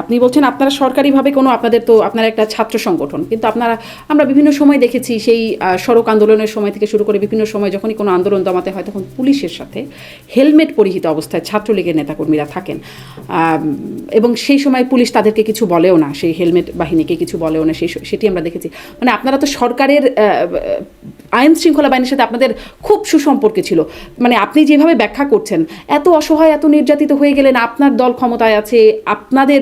আপনি বলছেন আপনারা সরকারিভাবে কোনো, আপনাদের তো আপনারা একটা ছাত্র সংগঠন, কিন্তু আমরা বিভিন্ন সময় দেখেছি সেই সড়ক আন্দোলনের সময় থেকে শুরু করে বিভিন্ন সময় যখনই কোনো আন্দোলন দমাতে হয় তখন পুলিশের সাথে হেলমেট পরিহিত অবস্থায় ছাত্রলীগের নেতাকর্মীরা থাকেন, এবং সেই সময় পুলিশ তাদেরকে কিছু বলেও না, সেই হেলমেট বাহিনীকে কিছু বলেও না, সেটি আমরা দেখেছি। মানে আপনারা তো সরকারের আইন শৃঙ্খলা বাহিনীর সাথে আপনাদের খুব সুসম্পর্কে ছিল। মানে আপনি যেভাবে ব্যাখ্যা করছেন, এত অসহায় এত নির্যাতিত হয়ে গেলেন, আপনার দল ক্ষমতায় আছে, আপনাদের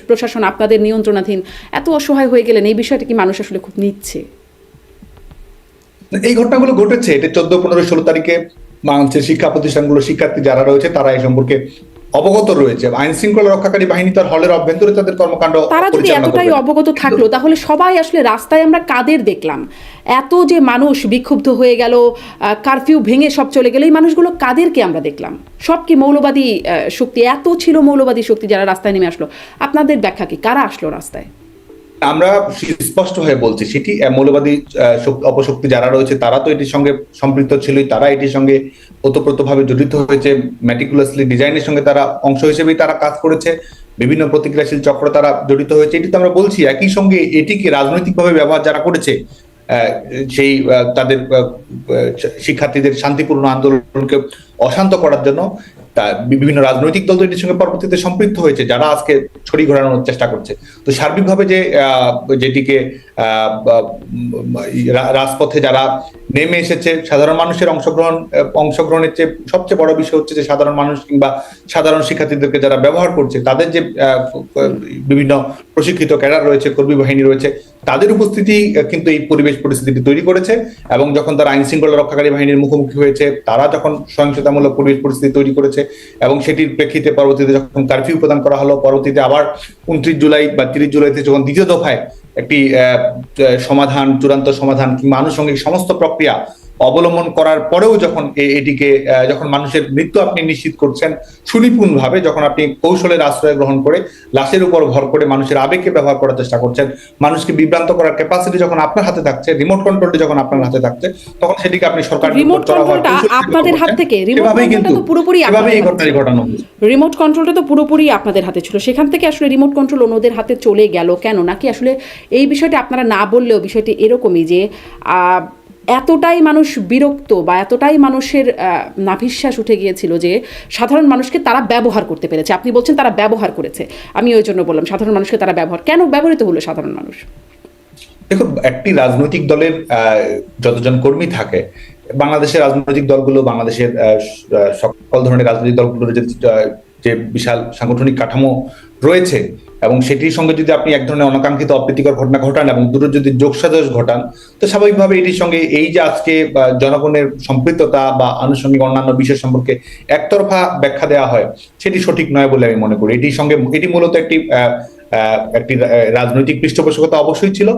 প্রশাসন আপনাদের নিয়ন্ত্রণাধীন, এত অসহায় হয়ে গেলেন, এই বিষয়টা কি মানুষ আসলে খুব নিচ্ছে? এই ঘটনাগুলো ঘটেছে, এটা 14, 15, 16 তারিখে বাংলাদেশের শিক্ষা প্রতিষ্ঠানগুলো শিক্ষার্থী যারা রয়েছে তারা এই সম্পর্কে অবগত রয়েছে। আইন শৃঙ্খলা রক্ষাকারী বাহিনী তার হলের অভ্যন্তরে তাদের কর্মকাণ্ড তারা যদি এতটাই অবগত থাকলো, তাহলে সবাই আসলে রাস্তায় আমরা কাদের দেখলাম? এত যে মানুষ বিক্ষুব্ধ হয়ে গেল, কারফিউ ভেঙে সব চলে গেল, এই মানুষগুলো কাদেরকে আমরা দেখলাম? সব কি মৌলবাদী শক্তি? এত ছিল মৌলবাদী শক্তি যারা রাস্তায় নেমে আসলো? আপনাদের ব্যাখ্যা কি, কারা আসলো রাস্তায়? আমরা স্পষ্ট হয়ে বলছি, সেটি মৌলবাদী অপশক্তি যারা রয়েছে তারা তো এটির সঙ্গে সম্পৃক্ত ছিলই, তারা এটির সঙ্গে ওতপ্রোতভাবে জড়িত হয়েছে, ম্যাটিকুলাসলি ডিজাইনের সঙ্গে তারা অংশ হিসেবেই তারা কাজ করেছে, বিভিন্ন প্রতিক্রিয়াশীল চক্র তারা জড়িত হয়েছে, এটি তো আমরা বলছি। একই সঙ্গে এটিকে রাজনৈতিকভাবে ব্যবহার যারা করেছে, সেই তাদের শিক্ষার্থীদের শান্তিপূর্ণ আন্দোলনকে অশান্ত করার জন্য বিভিন্ন রাজনৈতিক দল তো এটির সঙ্গে পরবর্তীতে সম্পৃক্ত হয়েছে, যারা আজকে ছড়ি ঘোরানোর চেষ্টা করছে। তো সার্বিকভাবে যেটিকে রাজপথে যারা নেমে এসেছে, সাধারণ মানুষের অংশগ্রহণের চেয়ে সবচেয়ে বড় বিষয় হচ্ছে যে সাধারণ মানুষ কিংবা সাধারণ শিক্ষার্থীদেরকে যারা ব্যবহার করছে, তাদের যে বিভিন্ন প্রশিক্ষিত ক্যাডার রয়েছে, কর্মী বাহিনী রয়েছে, তাদের উপস্থিতি কিন্তু এই পরিবেশ পরিস্থিতি তৈরি করেছে। এবং যখন তারা আইন শৃঙ্খলা রক্ষাকারী বাহিনীর মুখোমুখি হয়েছে, তারা যখন সহিংসতামূলক পরিবেশ পরিস্থিতি তৈরি করেছে, এবং সেটির প্রেক্ষিতে পরবর্তীতে যখন কারফিউ প্রদান করা হলো, পরবর্তীতে আবার 29 জুলাই বা 30 জুলাইতে যখন দ্বিতীয় দফায় একটি সমাধান, চূড়ান্ত সমাধান কিংবা আনুষঙ্গিক সমস্ত প্রক্রিয়া অবলম্বন করার পরেও যখন এটিকে যখন মানুষের মৃত্যু আপনি নিশ্চিত করছেন সুনিপুণ ভাবে, যখন আপনি কৌশলের আশ্রয় গ্রহণ করে লাশের উপর ভর করে মানুষের আবেগকে ব্যবহার করার চেষ্টা করছেন, মানুষকে বিভ্রান্ত করার ক্যাপাসিটি যখন আপনার হাতে থাকছে, রিমোট কন্ট্রোলটি যখন আপনার হাতে থাকছে, তখন সেটিকে আপনি সরকার রিমোট কন্ট্রোলটা আপনাদের হাত থেকে, রিমোট কন্ট্রোলটা তো পুরোপুরি আপনাদের হাতে ছিল। সেখান থেকে আসলে রিমোট কন্ট্রোল অন্যদের হাতে চলে গেল কেন? নাকি আসলে এই বিষয়টি আপনারা না বললেও বিষয়টি এরকমই যে এতটাই মানুষ বিরক্ত বা এতটাই মানুষের নাভিশ্বাস উঠে গিয়েছিল যে সাধারণ মানুষকে তারা ব্যবহার করতে পেরেছে? আপনি বলছেন তারা ব্যবহার করেছে, আমি ওই জন্য বললাম সাধারণ মানুষকে তারা কেন ব্যবহৃত হলো সাধারণ মানুষ? দেখুন, একটি রাজনৈতিক দলের যতজন কর্মী থাকে, বাংলাদেশের রাজনৈতিক দলগুলো, বাংলাদেশের সকল ধরনের রাজনৈতিক দলগুলোর যে বিশাল সাংগঠনিক কাঠামো রয়েছে, এবং সেটির সঙ্গে যদি আপনি এক ধরনের অনাকাঙ্ক্ষিত অপ্রীতিকর ঘটনা ঘটান এবং দুটো যদি যোগসাজশ ঘটান, তো স্বাভাবিকভাবে এটির সঙ্গে এই যে আজকে জনগণের সম্পৃক্ততা বা আনুষঙ্গিক অন্যান্য বিষয় সম্পর্কে একতরফা ব্যাখ্যা দেওয়া হয়, সেটি সঠিক নয় বলে আমি মনে করি। এটি মূলত একটি রাজনৈতিক পৃষ্ঠপোষকতা অবশ্যই ছিল,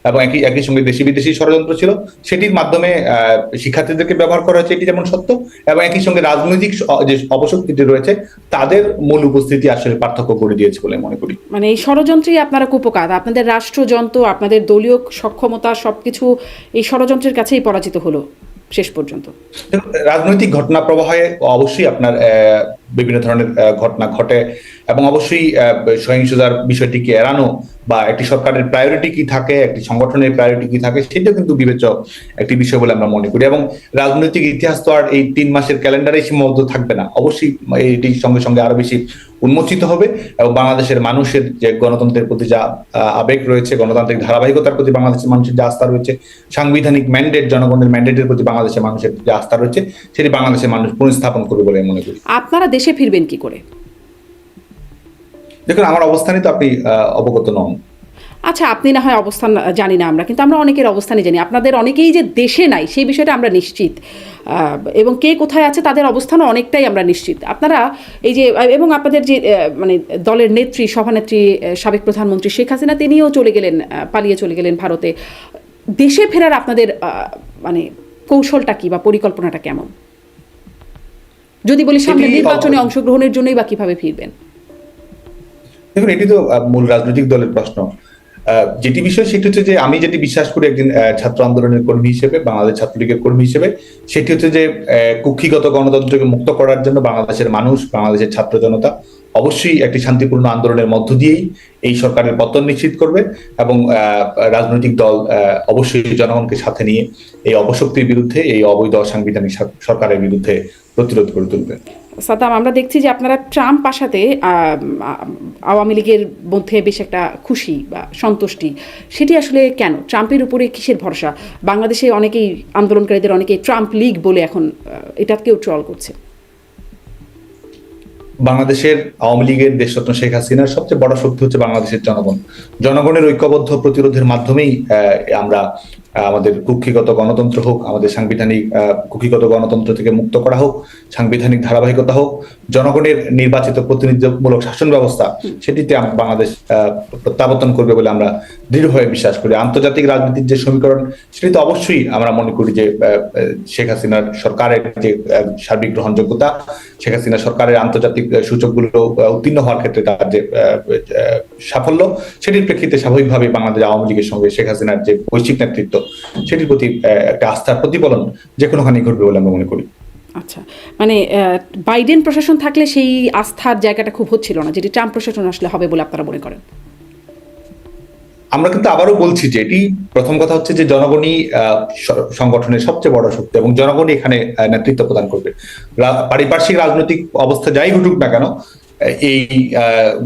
এবং একই সঙ্গে দেশি বিদেশি ষড়যন্ত্র ছিল, সেটির মাধ্যমে শিক্ষার্থীদেরকে ব্যবহার করা হয়েছে, এটি যেমন সত্য, এবং একই সঙ্গে রাজনৈতিক যে অপশক্তিটি রয়েছে তাদের মূল উপস্থিতি আসলে পার্থক্য করে দিয়েছে বলে মনে করি। মানে এই ষড়যন্ত্রই আপনারা কুপকার, আপনাদের রাষ্ট্রযন্ত্র, আপনাদের দলীয় সক্ষমতা সবকিছু এই ষড়যন্ত্রের কাছেই পরাজিত হলো শেষ পর্যন্ত। রাজনৈতিক ঘটনা প্রবাহে অবশ্যই আপনার বিভিন্ন ধরনের ঘটনা ঘটে, এবং অবশ্যই সহিংসতার বিষয়টিকে এড়ানো বা একটি সরকারের প্রায়োরিটি কি থাকে, একটি সংগঠনের প্রায়োরিটি কি থাকে, সেটা কিন্তু বিবেচ্য একটি বিষয় বলে আমরা মনে করি। এবং রাজনৈতিক ইতিহাস তো আর এই 3 মাসের ক্যালেন্ডারে সীমাবদ্ধ থাকবে না, অবশ্যই এটির সঙ্গে সঙ্গে আরো বেশি উন্মোচিত হবে, এবং বাংলাদেশের মানুষের যে গণতন্ত্রের প্রতি যা আবেগ রয়েছে, গণতান্ত্রিক ধারাবাহিকতার প্রতি বাংলাদেশের মানুষের যে আস্থা রয়েছে, সাংবিধানিক ম্যান্ডেট, জনগণের ম্যান্ডেটের প্রতি বাংলাদেশের মানুষের যে আস্থা রয়েছে, সেটি বাংলাদেশের মানুষ পুনঃস্থাপন করবে বলে মনে করি। আপনারা দেশে ফিরবেন কি করে? দেখুন, আমার অবস্থানে তো আপনি অবগত নন। আচ্ছা, আপনি না হয় অবস্থান জানি না আমরা, কিন্তু আমরা অনেকের অবস্থানই জানি। আপনাদের অনেকেই যে দেশে নাই সেই বিষয়টা আমরা নিশ্চিত, এবং কে কোথায় আছে তাদের অবস্থানও অনেকটাই আমরা নিশ্চিত। আপনারা এই যে, এবং আপনাদের যে মানে দলের নেত্রী, সভানেত্রী, সাবেক প্রধানমন্ত্রী শেখ হাসিনা, তিনিও পালিয়ে চলে গেলেন ভারতে। দেশে ফেরার আপনাদের মানে কৌশলটা কি বা পরিকল্পনাটা কেমন? যদি বলি সামনে নির্বাচনে অংশগ্রহণের জন্যই বা কিভাবে ফিরবেন? দেখুন, এটি তো মূল রাজনৈতিক দলের প্রশ্ন। যেটি বিষয় সেটি হচ্ছে যে আমি যেটি বিশ্বাস করি একজন ছাত্র আন্দোলনের কর্মী হিসেবে, বাংলাদেশ ছাত্রলীগের কর্মী হিসেবে, সেটি হচ্ছে যে কুক্ষিগত গণতন্ত্রকে মুক্ত করার জন্য বাংলাদেশের মানুষ, বাংলাদেশের ছাত্র জনতা অবশ্যই একটি শান্তিপূর্ণ আন্দোলনের মধ্য দিয়েই এই সরকারের পতন নিশ্চিত করবে এবং রাজনৈতিক দল অবশ্যই জনগণকে সাথে নিয়ে এই অপশক্তির বিরুদ্ধে, এই অবৈধ সাংবিধানিক সরকারের বিরুদ্ধে প্রতিরোধ করে তুলবে। সাদ্দাম, আমরা দেখছি যে আপনারা ট্রাম্প আসাতে আওয়ামী লীগের মধ্যে বেশ একটা খুশি বা সন্তুষ্টি, সেটি আসলে কেন? ট্রাম্পের উপরে কিসের ভরসা? বাংলাদেশে অনেকেই আন্দোলনকারীদের অনেকেই ট্রাম্প লীগ বলে এখন এটাকেও ট্রল করছে। বাংলাদেশের আওয়ামী লীগের দেশরত্ন শেখ হাসিনার সবচেয়ে বড় শক্তি হচ্ছে বাংলাদেশের জনগণ। জনগণের ঐক্যবদ্ধ প্রতিরোধের মাধ্যমেই আমরা আমাদের কুক্ষিগত গণতন্ত্র হোক, আমাদের সাংবিধানিক কুক্ষিগত গণতন্ত্র থেকে মুক্ত করা হোক, সাংবিধানিক ধারাবাহিকতা হোক, জনগণের নির্বাচিত প্রতিনিধিত্বমূলক শাসন ব্যবস্থা, সেটিতে বাংলাদেশ প্রত্যাবর্তন করবে বলে আমরা দৃঢ়ভাবে বিশ্বাস করি। আন্তর্জাতিক রাজনীতির যে সমীকরণ, সেটি তো অবশ্যই আমরা মনে করি যে শেখ হাসিনার সরকারের যে সার্বিক গ্রহণযোগ্যতা, শেখ হাসিনা সরকারের আন্তর্জাতিক সূচকগুলো উত্তীর্ণ হওয়ার ক্ষেত্রে তার যে সাফল্য, সেটির প্রেক্ষিতে স্বাভাবিকভাবে বাংলাদেশ আওয়ামী লীগের সঙ্গে শেখ হাসিনার যে বৈশ্বিক নেতৃত্ব, সেটির প্রতি একটা আস্থার প্রতিফলন যে কোনোখানে ঘটবে বলে আমরা মনে করি। আচ্ছা, মানে বাইডেন প্রশাসন থাকলে সেই আস্থার জায়গাটা খুব হচ্ছিল না, যেটি ট্রাম্প প্রশাসন আসলে হবে বলে আপনারা মনে করেন? আমরা কিন্তু আবারও বলছি যে এটি প্রথম কথা হচ্ছে যে জনগণই সংগঠনের সবচেয়ে বড় শক্তি এবং জনগণই এখানে নেতৃত্ব প্রদান করবে। পারিপার্শ্বিক রাজনৈতিক অবস্থা যাই ঘটুক না কেন, এই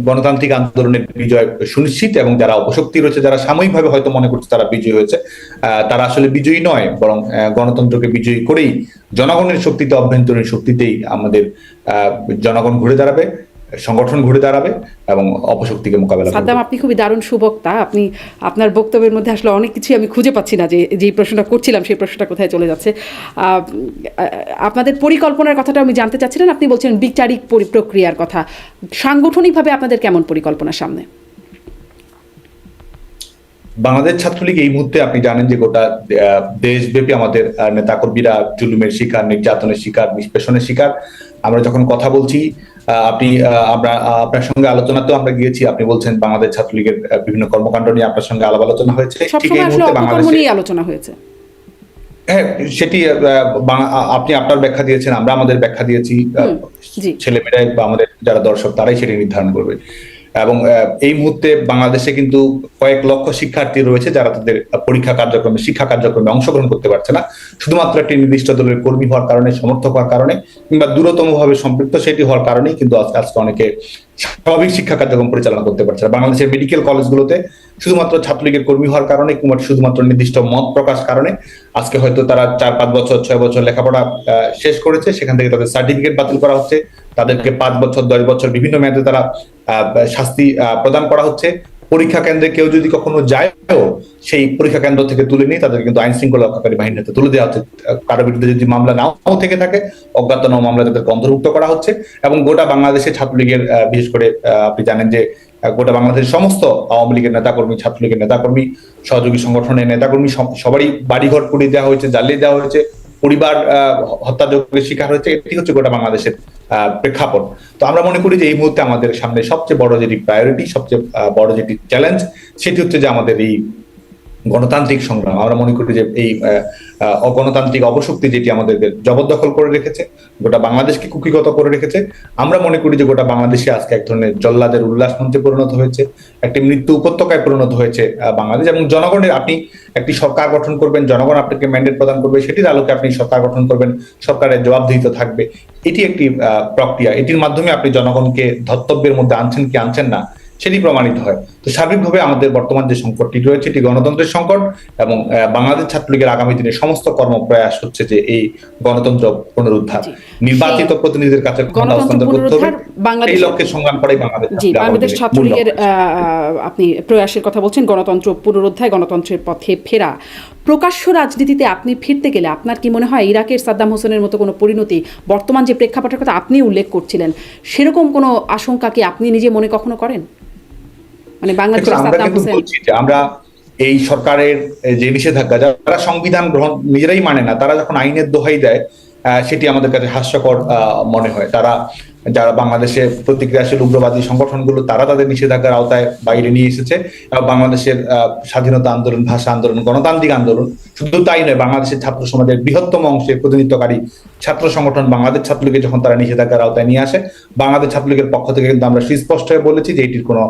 গণতান্ত্রিক আন্দোলনের বিজয় সুনিশ্চিত এবং যারা অপশক্তি রয়েছে, যারা সাময়িকভাবে হয়তো মনে করছে তারা বিজয়ী হয়েছে, তারা আসলে বিজয়ী নয়, বরং গণতন্ত্রকে বিজয়ী করেই জনগণের শক্তিতে, অভ্যন্তরীণ শক্তিতেই আমাদের জনগণ ঘুরে দাঁড়াবে, সংগঠন ঘুরে দাঁড়াবে এবং অপশক্তিকে মোকাবেলা করবে। সাদ্দাম, আপনি খুবই দারুণ সুবক্তা। আপনি আপনার বক্তব্যের মধ্যে আসলে অনেক কিছুই আমি খুঁজে পাচ্ছি না, যে প্রশ্নটা করছিলাম সেই প্রশ্নটা কোথায় চলে যাচ্ছে। আপনাদের পরিকল্পনার কথাটা আমি জানতে চাচ্ছিলেন। আপনি বলছেন বিচারিক প্রক্রিয়ার কথা, সাংগঠনিকভাবে আপনাদের কেমন পরিকল্পনা সামনে? বাংলাদেশ ছাত্রলীগ এই মুহূর্তে আপনি জানেন যে গোটা দেশব্যাপী আমাদের নেতাকর্মীরা জুলুমের শিকার, নির্যাতনের শিকার, নিষ্পেষণের শিকার। আমরা যখন কথা বলছি, আমরা আপনার সঙ্গে আলোচনাতেও আমরা গিয়েছি, আপনি বলছেন বাংলাদেশ ছাত্রলীগের বিভিন্ন কর্মকাণ্ড নিয়ে আপনার সঙ্গে আলাপ আলোচনা হয়েছে। ঠিক এই মুহূর্তে বাংলাদেশে আলোচনা হয়েছে, হ্যাঁ, সেটি আপনি আপনার ব্যাখ্যা দিয়েছেন, আমরা আমাদের ব্যাখ্যা দিয়েছি। ছেলেমেয়েরাই বা আমাদের যারা দর্শক তারাই সেটি নির্ধারণ করবে। এবং এই মুহূর্তে বাংলাদেশে কিন্তু কয়েক লক্ষ শিক্ষার্থী রয়েছে যারা তাদের পরীক্ষা কার্যক্রমে, শিক্ষা কার্যক্রমে অংশগ্রহণ করতে পারছে না, শুধুমাত্র একটি নির্দিষ্ট দলের কর্মী হওয়ার কারণে, সমর্থক হওয়ার কারণে, কিংবা দূরতম ভাবে সম্পৃক্ত সেটি হওয়ার কারণেই কিন্তু আজকে অনেকে স্বাভাবিক শিক্ষা কার্যক্রম পরিচালনা করতে পারছে না। বাংলাদেশের মেডিকেল কলেজগুলোতে শুধুমাত্র ছাত্রলীগের কর্মী হওয়ার কারণে কিংবা শুধুমাত্র নির্দিষ্ট মত প্রকাশ কারণে আজকে হয়তো তারা 4-5 বছর 6 বছর লেখাপড়া শেষ করেছে, সেখান থেকে তাদের সার্টিফিকেট বাতিল করা হচ্ছে, তাদেরকে 5 বছর 10 বছর বিভিন্ন মেয়াদে তারা শাস্তি প্রদান করা হচ্ছে। পরীক্ষা কেন্দ্রে কেউ যদি কখনো যায়ও, সেই পরীক্ষা কেন্দ্র থেকে তুলে নিয়ে তাদের কিন্তু আইন শৃঙ্খলা রক্ষাকারী বাহিনীর হাতে তুলে দেওয়া হচ্ছে। কারোর বিরুদ্ধে যদি মামলা নাও থেকে থাকে, অজ্ঞাতনামা মামলা তাদেরকে অন্তর্ভুক্ত করা হচ্ছে। এবং গোটা বাংলাদেশে ছাত্রলীগের, বিশেষ করে আপনি জানেন যে গোটা বাংলাদেশের সমস্ত আওয়ামী লীগের নেতাকর্মী, ছাত্রলীগের নেতাকর্মী, সহযোগী সংগঠনের নেতাকর্মী সবারই বাড়িঘর পুড়িয়ে দেওয়া হয়েছে, জ্বালিয়ে দেওয়া হয়েছে, পরিবার হত্যাযজ্ঞের শিকার হয়েছে। এটি হচ্ছে গোটা বাংলাদেশের প্রেক্ষাপট। তো আমরা মনে করি যে এই মুহূর্তে আমাদের সামনে সবচেয়ে বড় যেটি প্রায়োরিটি, সবচেয়ে বড় যেটি চ্যালেঞ্জ, সেটি হচ্ছে যে আমাদের এই গণতান্ত্রিক সংগ্রাম। আমরা মনে করি যে এই অগণতান্ত্রিক অপশক্তি যেটি আমাদেরকে জবরদখল করে রেখেছে, গোটা বাংলাদেশকে কুক্ষিগত করে রেখেছে, আমরা মনে করি যে গোটা বাংলাদেশে আজকে এক ধরনের জল্লাদের উল্লাস মঞ্চে পরিণত হয়েছে, একটি মৃত্যু উপত্যকায় পরিণত হয়েছে বাংলাদেশ। এবং জনগণের, আপনি একটি সরকার গঠন করবেন, জনগণ আপনাকে ম্যান্ডেট প্রদান করবে, সেটির আলোকে আপনি সরকার গঠন করবেন, সরকারের জবাবদিহিতা থাকবে। এটি একটি প্রক্রিয়া, এটির মাধ্যমে আপনি জনগণকে ধর্তব্যের মধ্যে আনছেন কি আনছেন না সেটি প্রমাণিত হয়। তো সার্বিকভাবে আমাদের বর্তমান যে সংকটটি রয়েছে, এটি গণতন্ত্রের সংকট এবং বাংলাদেশ ছাত্রলীগের আগামী দিনে সমস্ত কর্মপ্রয়াস হচ্ছে যে এই গণতন্ত্র পুনরুদ্ধার, নির্বাচিত প্রতিনিধিদের কাছে ক্ষমতা হস্তান্তর করতে হবে, এই লক্ষ্যে সংগ্রাম করাই বাংলাদেশ ছাত্রলীগের আপনি প্রয়াসের কথা বলছেন, গণতন্ত্র পুনরুদ্ধার, গণতন্ত্রের পথে ফেরা। প্রকাশ্য রাজনীতিতে আপনি ফিরতে গেলে আপনার কি মনে হয় ইরাকের সাদ্দাম হোসেনের মতো কোনো পরিণতি, বর্তমান যে প্রেক্ষাপটের কথা আপনি উল্লেখ করছিলেন, সেরকম কোনো আশঙ্কা কি আপনি নিজে মনে কখনো করেন? মানে বাংলাদেশের সাদ্দাম হোসেন, আমরা এই সরকারের যে নিষেধাজ্ঞা, যারা সংবিধান গ্রহণ নিজেরাই মানে না, তারা যখন আইনের দোহাই দেয়, সেটি আমাদের কাছে হাস্যকর মনে হয়। তারা যারা বাংলাদেশে প্রতিক্রিয়াশীল উগ্রবাদী সংগঠনগুলো তারা তাদের নিষেধাজ্ঞার আওতায় বাইরে নিয়ে এসেছে, এবং বাংলাদেশের স্বাধীনতা আন্দোলন, ভাষা আন্দোলন, গণতান্ত্রিক আন্দোলন, শুধু তাই নয়, বাংলাদেশের ছাত্র সমাজের বৃহত্তম অংশের প্রতিনিধিত্বকারী ছাত্র সংগঠন বাংলাদেশ ছাত্রলীগকে যখন তারা নিষেধাজ্ঞার আওতায় নিয়ে আসে, বাংলাদেশ ছাত্রলীগের পক্ষ থেকে কিন্তু আমরা সুস্পষ্ট হয়ে বলেছি যে এটির কোনো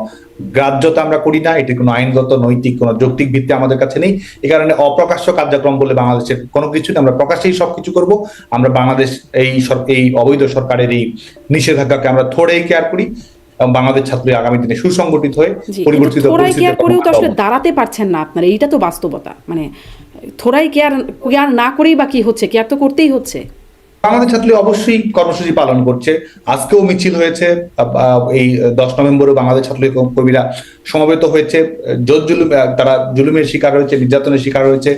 গ্রাহ্যতা আমরা করি না, এটির কোনো আইনগত, নৈতিক, কোনো যৌক্তিক ভিত্তি আমাদের কাছে নেই। এই কারণে অপ্রকাশ্য কার্যক্রম বলে বাংলাদেশের কোনো কিছু নেই, আমরা প্রকাশ্যেই সবকিছু করব। আমরা বাংলাদেশ এই অবৈধ সরকারের এই নিষেধাজ্ঞাকে আমরা থোড়াই কেয়ার করি, এবং বাংলাদেশ ছাত্রলীগ আগামী দিনে সুসংগঠিত হয়ে পরিবর্তিত থোড়াই কেয়ার করেও তো আসলে দাঁড়াতে পারছেন না আপনারা, এইটা তো বাস্তবতা। মানে থোড়াই কেয়ার না করেই বা কি হচ্ছে, কেয়ার তো করতেই হচ্ছে। বাংলাদেশ ছাত্রলীগ অবশ্যই কর্মসূচি পালন করছে, আজকেও মিছিল হয়েছে, এই 10 নভেম্বরও বাংলাদেশ ছাত্রলীগ কর্মীরা সমবেত হয়েছে, তারা জুলুমের শিকার হয়েছে, নির্যাতনের শিকার হয়েছে,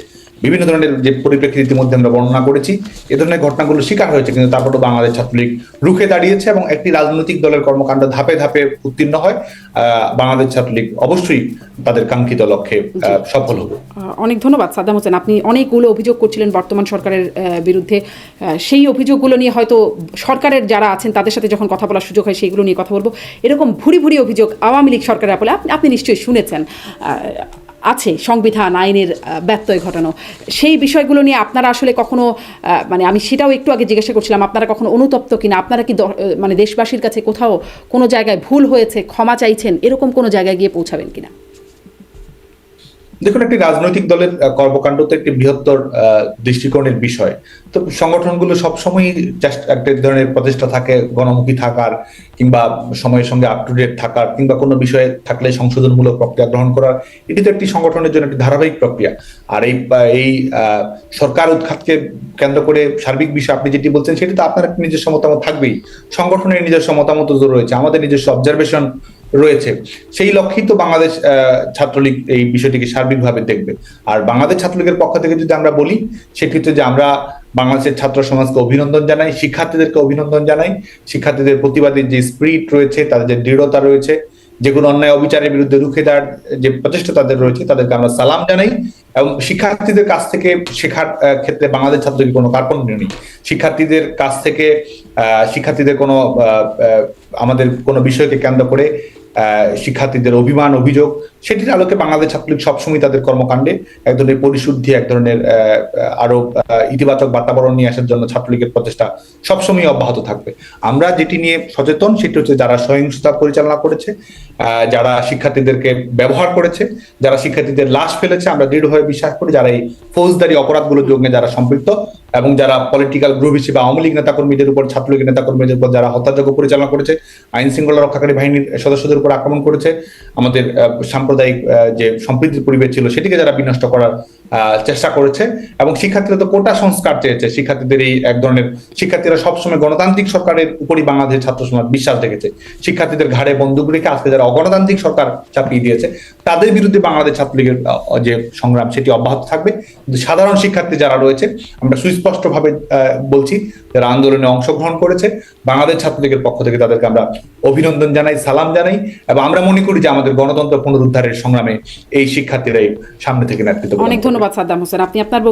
বিভিন্ন ধরনের যে পরিপ্রেক্ষিত ইতিমধ্যে আমরা বর্ণনা করেছি, এ ধরনের ঘটনাগুলো শিকার হয়েছে, কিন্তু তারপরেও বাংলাদেশ ছাত্রলীগ রুখে দাঁড়িয়েছে এবং একটি রাজনৈতিক দলের কর্মকাণ্ড ধাপে ধাপে উত্তীর্ণ হয়। বাংলাদেশ ছাত্রলীগ অবশ্যই তাদের কাঙ্ক্ষিত লক্ষ্যে সফল হবে। অনেক ধন্যবাদ সাদ্দাম হোসেন। আপনি অনেকগুলো অভিযোগ করছিলেন বর্তমান সরকারের বিরুদ্ধে, সেই অভিযোগগুলো নিয়ে হয়তো সরকারের যারা আছেন তাদের সাথে যখন কথা বলার সুযোগ হয় সেইগুলো নিয়ে কথা বলবো। এরকম ভুরি ভুরি অভিযোগ আওয়ামী লীগ সরকারের বলে আপনি নিশ্চয়ই শুনেছেন আছে, সংবিধান আইনের ব্যত্যয় ঘটানো, সেই বিষয়গুলো নিয়ে আপনারা আসলে কখনো মানে আমি সেটাও একটু আগে জিজ্ঞাসা করছিলাম, আপনারা কখনো অনুতপ্ত কিনা? আপনারা কি মানে দেশবাসীর কাছে কোথাও কোনো জায়গায় ভুল হয়েছে ক্ষমা চাইছেন, এরকম কোনো জায়গায় গিয়ে পৌঁছাবেন কিনা? দেখুন, একটি রাজনৈতিক দলের কর্মকাণ্ড তো একটি বৃহত্তর দৃষ্টিকোণের বিষয়। তো সংগঠনগুলো সবসময় একটা ধরনের প্রচেষ্টা থাকে গণমুখী থাকার, কিংবা সময়ের সঙ্গে আপ টু ডেট থাকার, কিংবা কোনো বিষয়ে থাকলে সংশোধনমূলক প্রক্রিয়া গ্রহণ করার। এটি তো একটি সংগঠনের জন্য একটি ধারাবাহিক প্রক্রিয়া। আর এই সরকার উৎখাতকে কেন্দ্র করে সার্বিক বিষয় আপনি যেটি বলছেন, সেটি তো আপনার নিজস্ব মতামত থাকবেই, সংগঠনের নিজস্ব মতামত রয়েছে, আমাদের নিজস্ব অবজারভেশন রয়েছে। সেই লক্ষ্যেই তো বাংলাদেশ ছাত্রলীগ এই বিষয়টিকে সার্বিকভাবে দেখবে। আর বাংলাদেশ ছাত্রলীগের পক্ষ থেকে যদি আমরা বলি, সেক্ষেত্রে যে আমরা বাংলাদেশের ছাত্র সমাজকে অভিনন্দন জানাই, শিক্ষার্থীদেরকে অভিনন্দন জানাই, শিক্ষার্থীদের প্রতিবাদের যে স্পিরিট রয়েছে, তাদের যে দৃঢ়তা রয়েছে, যে কোনো অন্যায় অবিচারের বিরুদ্ধে রুখে দেওয়ার যে প্রচেষ্টা তাদের রয়েছে, তাদেরকে আমরা সালাম জানাই। এবং শিক্ষার্থীদের কাছ থেকে শেখার ক্ষেত্রে বাংলাদেশ ছাত্রলীগ কোনো কার্পণ্য নেই। শিক্ষার্থীদের কাছ থেকে শিক্ষার্থীদের কোনো আমাদের কোনো বিষয়কে কেন্দ্র করে শিক্ষার্থীদের অভিমান, অভিযোগ, সেটির আলোকে বাংলাদেশ ছাত্রলীগ সবসময় তাদের কর্মকাণ্ডে এক ধরনের পরিশুদ্ধি, এক ধরনের আরো ইতিবাচক বাতাবরণ নিয়ে আসার জন্য ছাত্রলীগের প্রচেষ্টা সবসময় অব্যাহত থাকবে। আমরা যেটি নিয়ে সচেতন, সেটি হচ্ছে যারা সহিংসতা পরিচালনা করেছে, যারা শিক্ষার্থীদেরকে ব্যবহার করেছে, যারা শিক্ষার্থীদের লাশ ফেলেছে, আমরা দৃঢ়ভাবে বিশ্বাস করি যারা এই ফৌজদারি অপরাধগুলোর সঙ্গে যারা সম্পৃক্ত, এবং যারা পলিটিক্যাল গ্রুপ হিসেবে আওয়ামী লীগ নেতাকর্মীদের উপর, ছাত্রলীগের নেতাকর্মীদের উপর যারা হত্যাযজ্ঞ পরিচালনা করেছে, আইন শৃঙ্খলা রক্ষাকারী বাহিনীর সদস্যদের উপর আক্রমণ করেছে, আমাদের সাম্প্রদায়িক যে সম্প্রীতির পরিবেশ ছিল সেটিকে যারা বিনষ্ট করার চেষ্টা করেছে, এবং শিক্ষার্থীরা তো কোটা সংস্কার চেয়েছে। শিক্ষার্থীদের এই এক ধরনের, শিক্ষার্থীরা সবসময় গণতান্ত্রিক সরকারের উপরই বাংলাদেশের ছাত্র সমাজ বিশ্বাস রেখেছে। শিক্ষার্থীদের ঘাড়ে বন্দুক রেখে আজকে যারা অগণতান্ত্রিক সরকার চাপিয়ে দিয়েছে, তাদের বিরুদ্ধে বাংলাদেশ ছাত্রলীগের যে সংগ্রাম সেটি অব্যাহত থাকবে। কিন্তু সাধারণ শিক্ষার্থী যারা রয়েছে, আমরা সুস্পষ্টভাবে বলছি, যারা আন্দোলনে অংশগ্রহণ করেছে, বাংলাদেশ ছাত্রলীগের পক্ষ থেকে তাদেরকে আমরা অভিনন্দন জানাই, সালাম জানাই, এবং আমরা মনে করি যে আমাদের গণতন্ত্র পুনরুদ্ধারের সংগ্রামে এই শিক্ষার্থীরাই সামনে থেকে নেতৃত্ব। অনেক ধন্যবাদ সাদ্দাম হোসেন, আপনি আপনার